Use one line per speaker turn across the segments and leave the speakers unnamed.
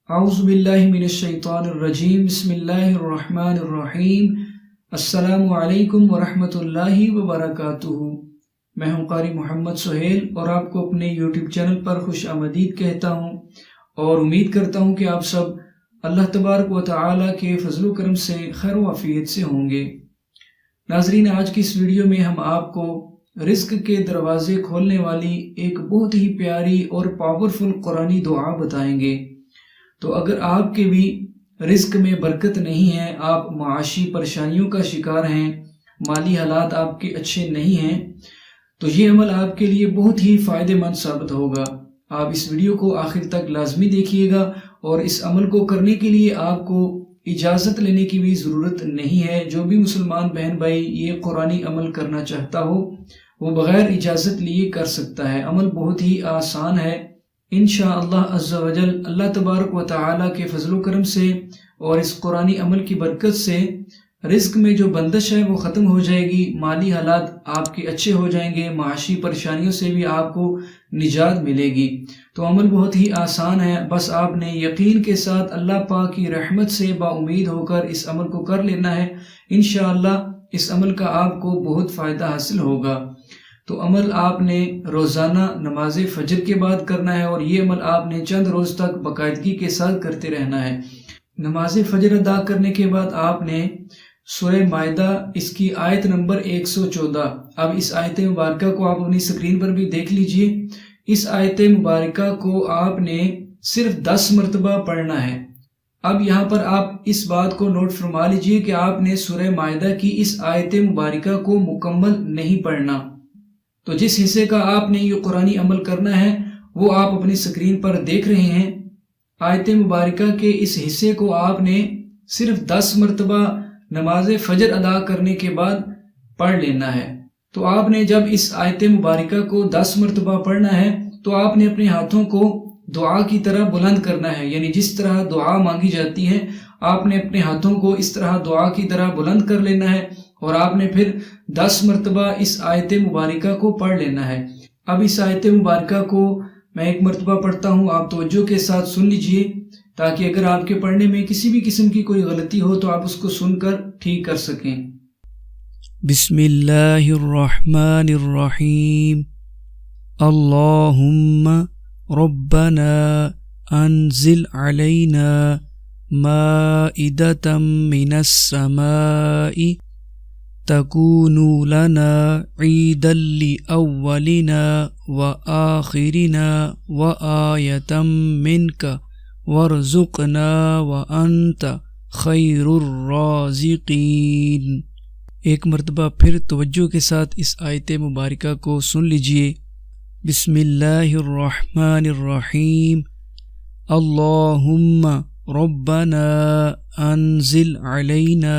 اعوذ باللہ من الشیطان الرجیم بسم اللہ الرحمن الرحیم السلام علیکم ورحمۃ اللہ وبرکاتہ۔ میں ہوں قاری محمد سہیل اور آپ کو اپنے یوٹیوب چینل پر خوش آمدید کہتا ہوں اور امید کرتا ہوں کہ آپ سب اللہ تبارک و تعالی کے فضل و کرم سے خیر و عافیت سے ہوں گے۔ ناظرین، آج کی اس ویڈیو میں ہم آپ کو رزق کے دروازے کھولنے والی ایک بہت ہی پیاری اور پاورفل قرآنی دعا بتائیں گے۔ تو اگر آپ کے بھی رزق میں برکت نہیں ہے، آپ معاشی پریشانیوں کا شکار ہیں، مالی حالات آپ کے اچھے نہیں ہیں، تو یہ عمل آپ کے لیے بہت ہی فائدہ مند ثابت ہوگا۔ آپ اس ویڈیو کو آخر تک لازمی دیکھیے گا اور اس عمل کو کرنے کے لیے آپ کو اجازت لینے کی بھی ضرورت نہیں ہے۔ جو بھی مسلمان بہن بھائی یہ قرآنی عمل کرنا چاہتا ہو وہ بغیر اجازت لیے کر سکتا ہے۔ عمل بہت ہی آسان ہے۔ انشاءاللہ عز و جل اللہ تبارک و تعالی کے فضل و کرم سے اور اس قرآنی عمل کی برکت سے رزق میں جو بندش ہے وہ ختم ہو جائے گی، مالی حالات آپ کے اچھے ہو جائیں گے، معاشی پریشانیوں سے بھی آپ کو نجات ملے گی۔ تو عمل بہت ہی آسان ہے، بس آپ نے یقین کے ساتھ اللہ پاک کی رحمت سے با امید ہو کر اس عمل کو کر لینا ہے۔ انشاءاللہ اس عمل کا آپ کو بہت فائدہ حاصل ہوگا۔ تو عمل آپ نے روزانہ نماز فجر کے بعد کرنا ہے اور یہ عمل آپ نے چند روز تک باقاعدگی کے ساتھ کرتے رہنا ہے۔ نماز فجر ادا کرنے کے بعد آپ نے سورہ مائدہ اس کی آیت نمبر 114، اب اس آیت مبارکہ کو آپ اپنی سکرین پر بھی دیکھ لیجئے۔ اس آیت مبارکہ کو آپ نے صرف 10 مرتبہ پڑھنا ہے۔ اب یہاں پر آپ اس بات کو نوٹ فرما لیجئے کہ آپ نے سورہ مائدہ کی اس آیت مبارکہ کو مکمل نہیں پڑھنا۔ تو جس حصے کا آپ نے یہ قرآنی عمل کرنا ہے وہ آپ اپنی سکرین پر دیکھ رہے ہیں۔ آیت مبارکہ کے اس حصے کو آپ نے صرف 10 مرتبہ نماز فجر ادا کرنے کے بعد پڑھ لینا ہے۔ تو آپ نے جب اس آیت مبارکہ کو 10 مرتبہ پڑھنا ہے تو آپ نے اپنے ہاتھوں کو دعا کی طرح بلند کرنا ہے، یعنی جس طرح دعا مانگی جاتی ہے آپ نے اپنے ہاتھوں کو اس طرح دعا کی طرح بلند کر لینا ہے اور آپ نے پھر 10 مرتبہ اس آیت مبارکہ کو پڑھ لینا ہے۔ اب اس آیت مبارکہ کو میں ایک مرتبہ پڑھتا ہوں، آپ توجہ کے ساتھ سن لیجئے تاکہ اگر آپ کے پڑھنے میں کسی بھی قسم کی کوئی غلطی ہو تو آپ اس کو سن کر ٹھیک کر سکیں۔
بسم اللہ الرحمن الرحیم۔ اللہم ربنا انزل علینا مائدة من السماء تكون لنا عيدا لأولنا وآخرنا وآية منك وارزقنا وأنت خير الرازقين۔ ایک مرتبہ پھر توجہ کے ساتھ اس آیت مبارکہ کو سن لیجئے۔ بسم اللہ الرحمن الرحیم۔ اللہم ربنا انزل علینا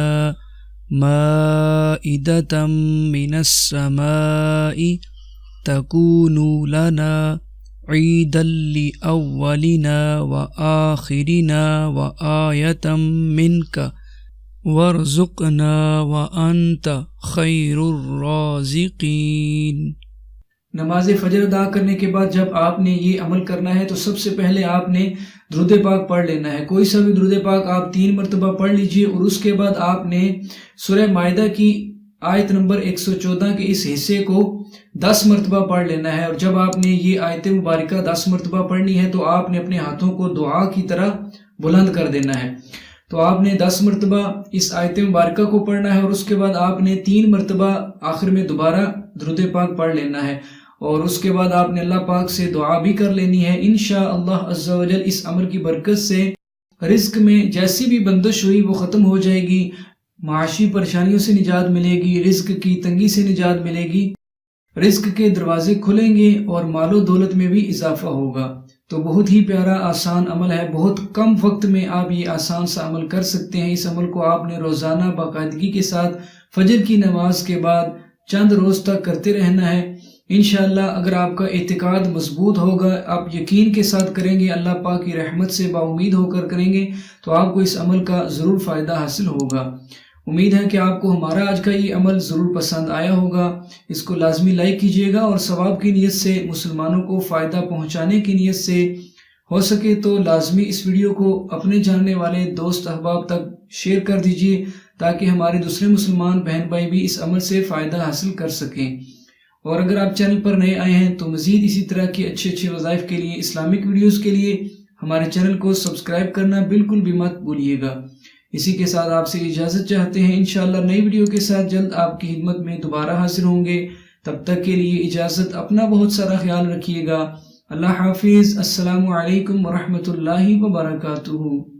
مائدة من السماء تكون لنا عيدا لأولنا وآخرنا وآية منك وارزقنا وأنت خير الرازقين۔
نماز فجر ادا کرنے کے بعد جب آپ نے یہ عمل کرنا ہے تو سب سے پہلے آپ نے درود پاک پڑھ لینا ہے۔ کوئی سا بھی درود پاک آپ 3 مرتبہ پڑھ لیجئے اور اس کے بعد آپ نے سورہ مائدہ کی آیت نمبر 114 کے اس حصے کو 10 مرتبہ پڑھ لینا ہے۔ اور جب آپ نے یہ آیت مبارکہ 10 مرتبہ پڑھنی ہے تو آپ نے اپنے ہاتھوں کو دعا کی طرح بلند کر دینا ہے۔ تو آپ نے 10 مرتبہ اس آیت مبارکہ کو پڑھنا ہے اور اس کے بعد آپ نے 3 مرتبہ آخر میں دوبارہ درود پاک پڑھ لینا ہے اور اس کے بعد آپ نے اللہ پاک سے دعا بھی کر لینی ہے۔ انشاءاللہ عز و جل اس عمل کی برکت سے رزق میں جیسی بھی بندش ہوئی وہ ختم ہو جائے گی، معاشی پریشانیوں سے نجات ملے گی، رزق کی تنگی سے نجات ملے گی، رزق کے دروازے کھلیں گے اور مال و دولت میں بھی اضافہ ہوگا۔ تو بہت ہی پیارا آسان عمل ہے، بہت کم وقت میں آپ یہ آسان سا عمل کر سکتے ہیں۔ اس عمل کو آپ نے روزانہ باقاعدگی کے ساتھ فجر کی نماز کے بعد چند روز تک کرتے رہنا ہے۔ انشاءاللہ اگر آپ کا اعتقاد مضبوط ہوگا، آپ یقین کے ساتھ کریں گے، اللہ پاک کی رحمت سے با امید ہو کر کریں گے تو آپ کو اس عمل کا ضرور فائدہ حاصل ہوگا۔ امید ہے کہ آپ کو ہمارا آج کا یہ عمل ضرور پسند آیا ہوگا۔ اس کو لازمی لائک کیجیے گا اور ثواب کی نیت سے، مسلمانوں کو فائدہ پہنچانے کی نیت سے ہو سکے تو لازمی اس ویڈیو کو اپنے جاننے والے دوست احباب تک شیئر کر دیجیے تاکہ ہمارے دوسرے مسلمان بہن بھائی بھی اس عمل سے فائدہ حاصل کر سکیں۔ اور اگر آپ چینل پر نئے آئے ہیں تو مزید اسی طرح کے اچھے وظائف کے لیے، اسلامک ویڈیوز کے لیے ہمارے چینل کو سبسکرائب کرنا بالکل بھی مت بھولیے گا۔ اسی کے ساتھ آپ سے اجازت چاہتے ہیں، انشاءاللہ نئی ویڈیو کے ساتھ جلد آپ کی خدمت میں دوبارہ حاضر ہوں گے۔ تب تک کے لیے اجازت، اپنا بہت سارا خیال رکھیے گا۔ اللہ حافظ۔ السلام علیکم ورحمۃ اللہ وبرکاتہ۔